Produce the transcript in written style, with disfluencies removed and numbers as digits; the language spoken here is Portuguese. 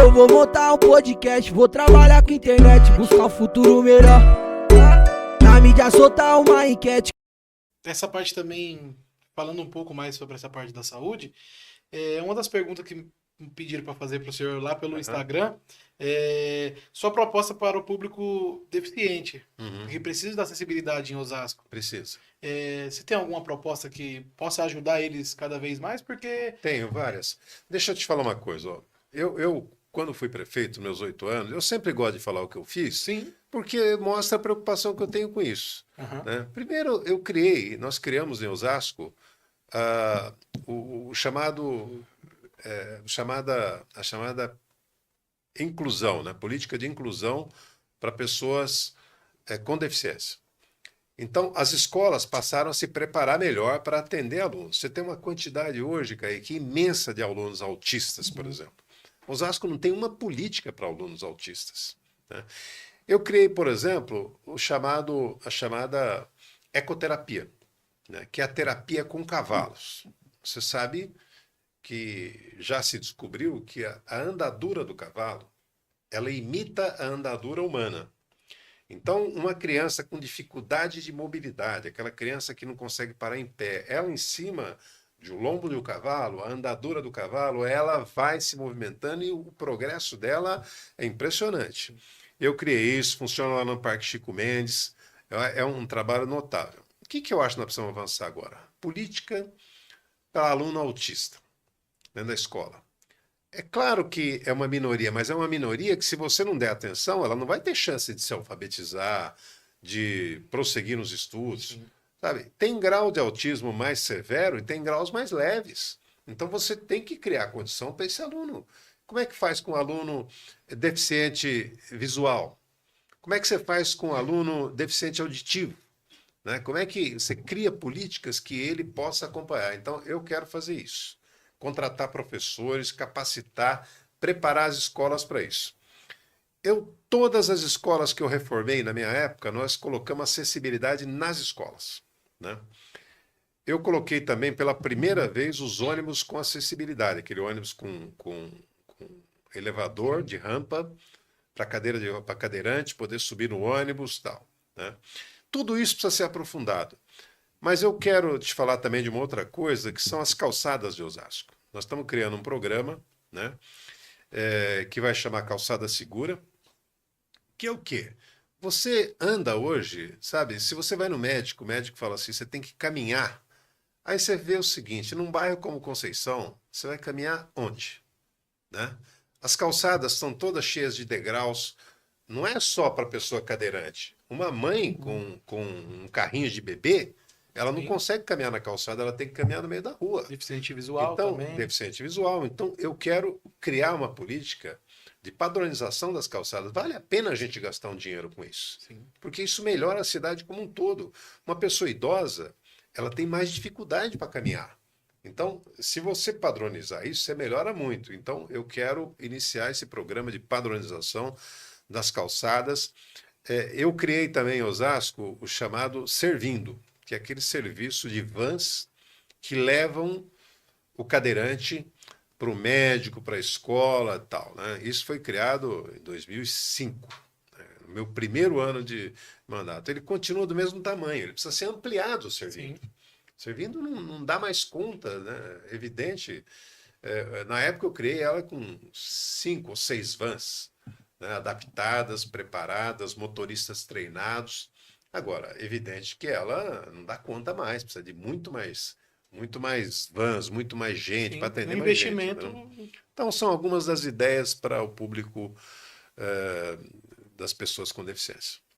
Eu vou montar um podcast, vou trabalhar com internet, buscar um futuro melhor. Na mídia soltar uma enquete. Essa parte também, falando um pouco mais sobre essa parte da saúde, uma das perguntas que me pediram para fazer para o senhor lá pelo Instagram é sua proposta para o público deficiente, que precisa da acessibilidade em Osasco. Precisa. Você tem alguma proposta que possa ajudar eles cada vez mais? Porque... Tenho várias. Deixa eu te falar uma coisa. Ó. Eu, quando fui prefeito, meus 8 anos, eu sempre gosto de falar o que eu fiz, Sim. porque mostra a preocupação que eu tenho com isso. Né? Primeiro, nós criamos em Osasco o chamado, a chamada inclusão, né? Política de inclusão para pessoas com deficiência. Então, as escolas passaram a se preparar melhor para atender alunos. Você tem uma quantidade hoje, Kaique, imensa de alunos autistas, por exemplo. Osasco não tem uma política para alunos autistas. Né? Eu criei, por exemplo, a chamada ecoterapia, né? Que é a terapia com cavalos. Você sabe que já se descobriu que a andadura do cavalo, ela imita a andadura humana. Então, uma criança com dificuldade de mobilidade, aquela criança que não consegue parar em pé, ela em cima de um lombo do cavalo, a andadura do cavalo, ela vai se movimentando e o progresso dela é impressionante. Eu criei isso, funciona lá no Parque Chico Mendes, é um trabalho notável. O que eu acho que nós precisamos avançar agora? Política para aluno autista, dentro da escola. É claro que é uma minoria, mas é uma minoria que, se você não der atenção, ela não vai ter chance de se alfabetizar, de prosseguir nos estudos. Sabe? Tem grau de autismo mais severo e tem graus mais leves. Então, você tem que criar condição para esse aluno. Como é que faz com um aluno deficiente visual? Como é que você faz com um aluno deficiente auditivo? Né? Como é que você cria políticas que ele possa acompanhar? Então, eu quero fazer isso. Contratar professores, capacitar, preparar as escolas para isso. Todas as escolas que eu reformei na minha época, nós colocamos acessibilidade nas escolas. Né? Eu coloquei também, pela primeira vez, os ônibus com acessibilidade, aquele ônibus com elevador de rampa para cadeirante poder subir no ônibus e tal. Né? Tudo isso precisa ser aprofundado. Mas eu quero te falar também de uma outra coisa, que são as calçadas de Osasco. Nós estamos criando um programa, né, que vai chamar Calçada Segura, que é o quê? Você anda hoje, sabe, se você vai no médico, o médico fala assim, você tem que caminhar. Aí você vê o seguinte, num bairro como Conceição, você vai caminhar onde? Né? As calçadas são todas cheias de degraus, não é só para pessoa cadeirante. Uma mãe com um carrinho de bebê, ela não consegue caminhar na calçada, ela tem que caminhar no meio da rua. Deficiente visual então, também. Deficiente visual. Então, eu quero criar uma política de padronização das calçadas. Vale a pena a gente gastar um dinheiro com isso. Sim. Porque isso melhora a cidade como um todo. Uma pessoa idosa, ela tem mais dificuldade para caminhar. Então, se você padronizar isso, você melhora muito. Então, eu quero iniciar esse programa de padronização das calçadas. Eu criei também em Osasco o chamado Servindo, que é aquele serviço de vans que levam o cadeirante para o médico, para a escola e tal. Né? Isso foi criado em 2005, né? No meu primeiro ano de mandato. Ele continua do mesmo tamanho, ele precisa ser ampliado o Servindo. Sim. Servindo não dá mais conta, né? Evidente. Na época eu criei ela com 5 ou 6 vans, né? Adaptadas, preparadas, motoristas treinados. Agora, evidente que ela não dá conta mais, precisa de muito mais vans, muito mais gente para atender mais gente. Investimento. Né? Então, são algumas das ideias para o público das pessoas com deficiência.